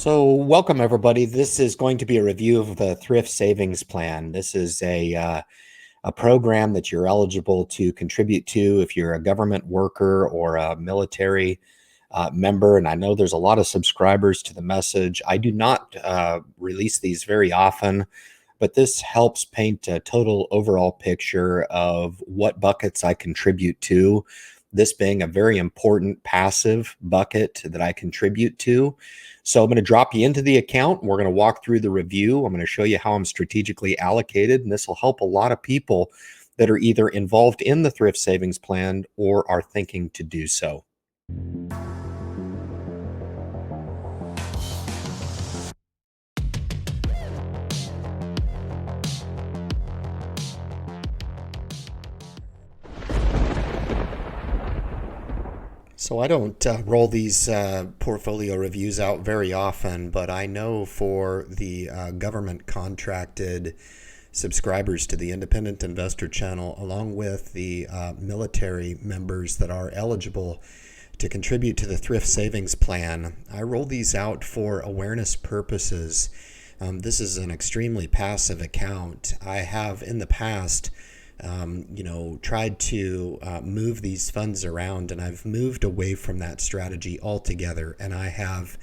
So, welcome everybody. This is going to be a review of the Thrift Savings Plan. This is a program that you're eligible to contribute to if you're a government worker or a military member. And I know there's a lot of subscribers to the message. I do not release these very often, but this helps paint a total overall picture of what buckets I contribute to. This being a very important passive bucket that I contribute to. So I'm going to drop you into the account. We're going to walk through the review. I'm going to show you how I'm strategically allocated, and this will help a lot of people that are either involved in the Thrift Savings Plan or are thinking to do so. So I don't roll these portfolio reviews out very often, but I know for the government contracted subscribers to the Independent Investor channel, along with the military members that are eligible to contribute to the Thrift Savings Plan, I roll these out for awareness purposes. This is an extremely passive account. I have in the past tried to move these funds around, and I've moved away from that strategy altogether. And I have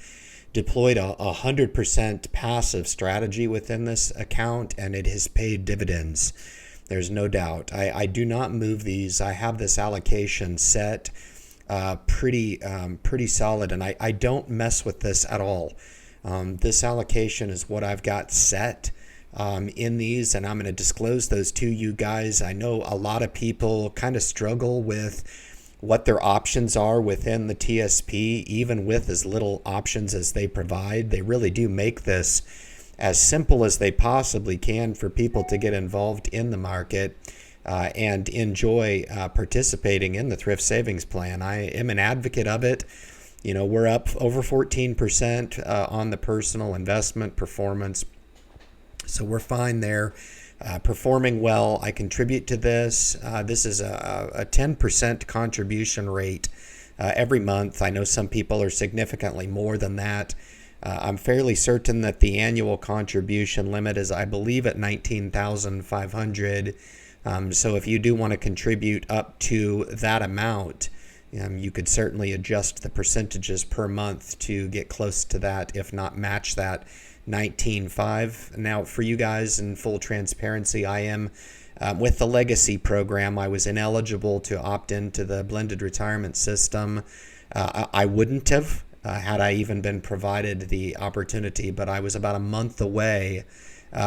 deployed a 100% passive strategy within this account, and it has paid dividends. There's no doubt. I do not move these. I have this allocation set pretty solid, and I don't mess with this at all. This allocation is what I've got set in these, and I'm going to disclose those to you guys. I know a lot of people kind of struggle with what their options are within the TSP, even with as little options as they provide. They really do make this as simple as they possibly can for people to get involved in the market and enjoy participating in the Thrift Savings Plan. I am an advocate of it. You know, we're up over 14% on the personal investment performance. So we're fine there, performing well. I contribute to this. This is a 10% contribution rate every month. I know some people are significantly more than that. I'm fairly certain that the annual contribution limit is, I believe, at $19,500. So if you do want to contribute up to that amount, you could certainly adjust the percentages per month to get close to that, if not match that 19.5. Now, for you guys, in full transparency, I am with the legacy program. I was ineligible to opt into the blended retirement system. I wouldn't have had I even been provided the opportunity, but I was about a month away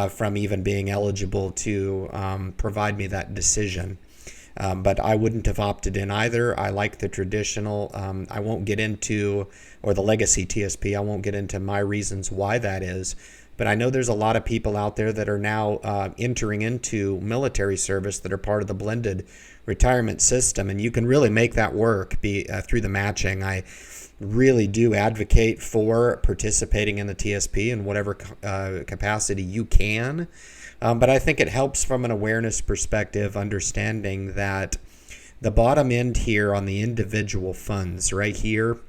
from even being eligible to provide me that decision. But I wouldn't have opted in either. I like the traditional. I won't get into, or the legacy TSP, I won't get into my reasons why that is. But I know there's a lot of people out there that are now entering into military service that are part of the blended retirement system. And you can really make that work through the matching. I really do advocate for participating in the TSP in whatever capacity you can. But I think it helps from an awareness perspective, understanding that the bottom end here on the individual funds right here,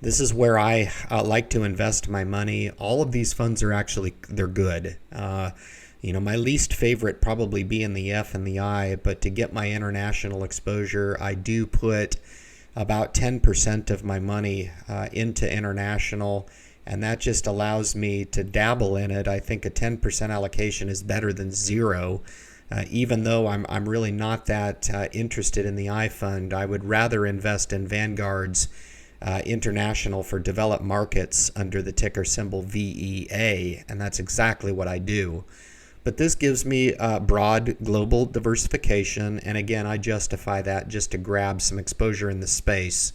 this is where I like to invest my money. All of these funds are they're good. My least favorite probably being the F and the I, but to get my international exposure, I do put about 10% of my money into international. And that just allows me to dabble in it. I think a 10% allocation is better than zero. Even though I'm really not that interested in the I fund, I would rather invest in Vanguard's International for Developed Markets under the ticker symbol VEA, and that's exactly what I do. But this gives me broad global diversification, and again, I justify that just to grab some exposure in the space.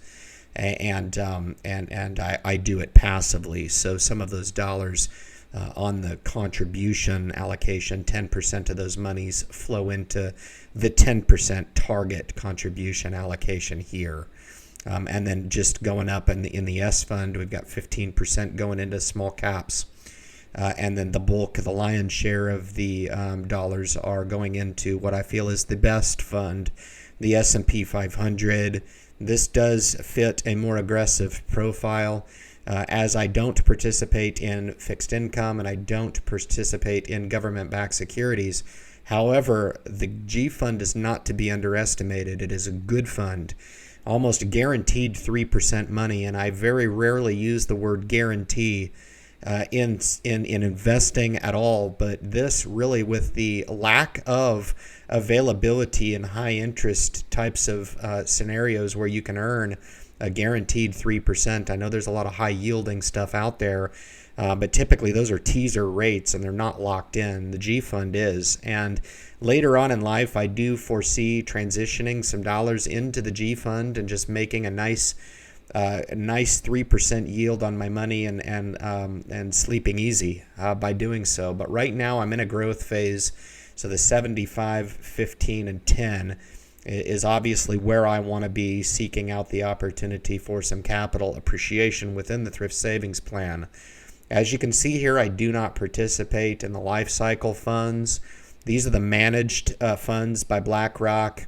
And I do it passively. So some of those dollars on the contribution allocation, 10% of those monies flow into the 10% target contribution allocation here. And then just going up in the S fund, we've got 15% going into small caps. And then the bulk, the lion's share of the dollars are going into what I feel is the best fund, the S&P 500. This does fit a more aggressive profile. as I don't participate in fixed income and I don't participate in government-backed securities. However, the G fund is not to be underestimated. It is a good fund, almost guaranteed 3% money, and I very rarely use the word guarantee in investing at all. But this really, with the lack of availability in high interest types of scenarios where you can earn a guaranteed 3%. I know there's a lot of high yielding stuff out there, but typically those are teaser rates and they're not locked in. The G fund is. And later on in life, I do foresee transitioning some dollars into the G fund and just making a nice 3% yield on my money and sleeping easy by doing so. But right now I'm in a growth phase. So the 75, 15, and 10 is obviously where I want to be, seeking out the opportunity for some capital appreciation within the Thrift Savings Plan. As you can see here, I do not participate in the life cycle funds. These are the managed funds by BlackRock.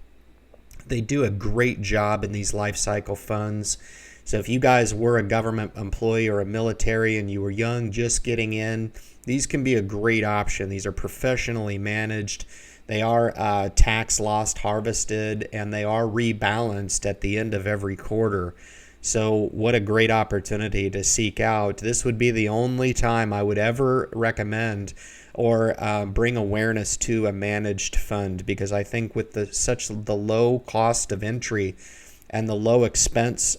They do a great job in these life cycle funds. So if you guys were a government employee or a military and you were young, just getting in, these can be a great option. These are professionally managed. They are tax loss harvested, and they are rebalanced at the end of every quarter. So what a great opportunity to seek out. This would be the only time I would ever recommend or bring awareness to a managed fund, because I think with the low cost of entry and the low expense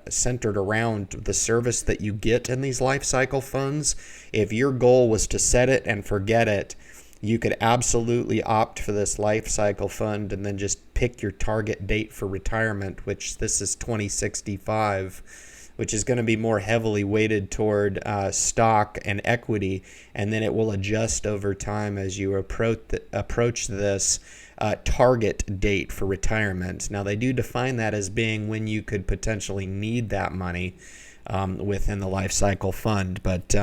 centered around the service that you get in these life cycle funds, if your goal was to set it and forget it, you could absolutely opt for this life cycle fund and then just pick your target date for retirement, which this is 2065, which is going to be more heavily weighted toward stock and equity, and then it will adjust over time as you approach this target date for retirement. Now, they do define that as being when you could potentially need that money within the life cycle fund, but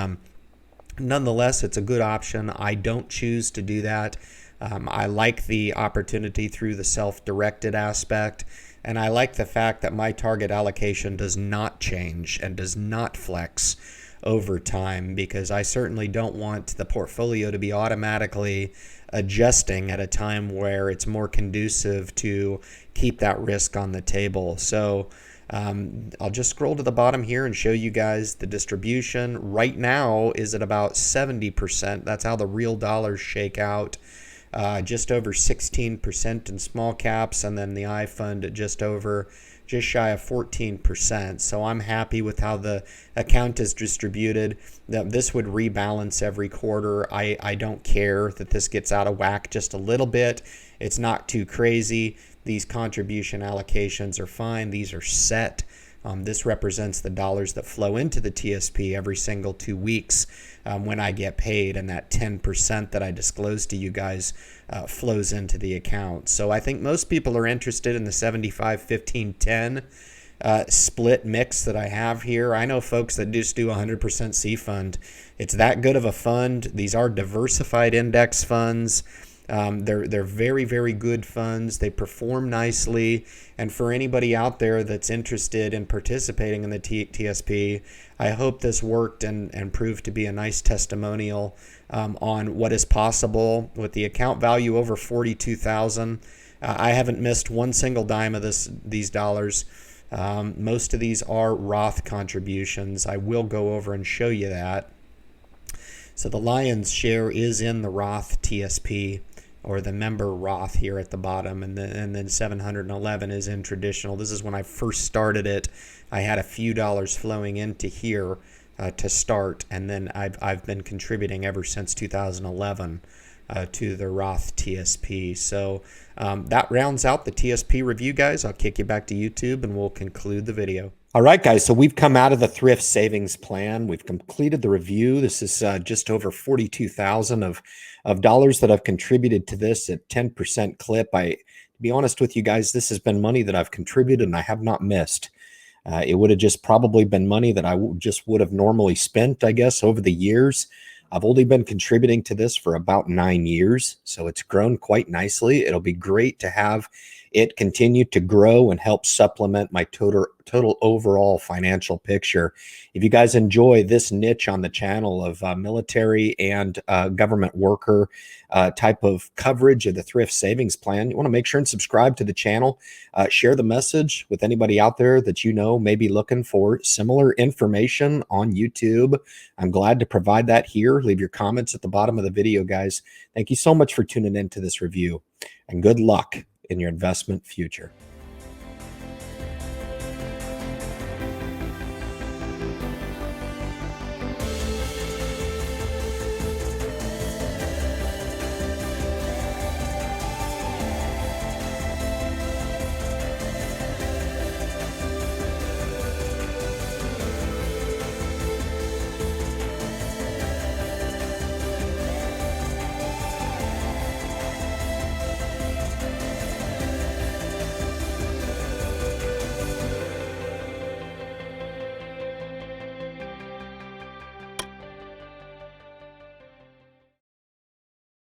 nonetheless, it's a good option. I don't choose to do that. I like the opportunity through the self-directed aspect, and I like the fact that my target allocation does not change and does not flex over time, because I certainly don't want the portfolio to be automatically adjusting at a time where it's more conducive to keep that risk on the table. So I'll just scroll to the bottom here and show you guys the distribution. Right now is at about 70%. That's how the real dollars shake out. Just over 16% in small caps, and then the I fund at just shy of 14%. So I'm happy with how the account is distributed. This would rebalance every quarter. I don't care that this gets out of whack just a little bit. It's not too crazy. These contribution allocations are fine. These are set. This represents the dollars that flow into the TSP every single 2 weeks when I get paid, and that 10% that I disclosed to you guys flows into the account. So I think most people are interested in the 75, 15, 10 split mix that I have here. I know folks that just do 100% C fund. It's that good of a fund. These are diversified index funds. They're very, very good funds. They perform nicely. And for anybody out there that's interested in participating in the TSP, I hope this worked and proved to be a nice testimonial on what is possible with the account value over $42,000. I haven't missed one single dime of these dollars. Most of these are Roth contributions. I will go over and show you that. So the lion's share is in the Roth TSP, or the member Roth here at the bottom, and then 711 is in traditional. This is when I first started it. I had a few dollars flowing into here to start, and then I've been contributing ever since 2011 to the Roth TSP. So that rounds out the TSP review, guys. I'll kick you back to YouTube and we'll conclude the video. All right, guys, so we've come out of the Thrift Savings Plan. We've completed the review. This is just over $42,000 of dollars that I've contributed to this at 10% clip. To be honest with you guys, this has been money that I've contributed and I have not missed. It would have just probably been money that I just would have normally spent, I guess, over the years. I've only been contributing to this for about 9 years, so it's grown quite nicely. It'll be great to have it continued to grow and help supplement my total overall financial picture. If you guys enjoy this niche on the channel of military and government worker type of coverage of the Thrift Savings Plan, you want to make sure and subscribe to the channel. Share the message with anybody out there that you know may be looking for similar information on YouTube. I'm glad to provide that here. Leave your comments at the bottom of the video, guys. Thank you so much for tuning into this review, and good luck in your investment future.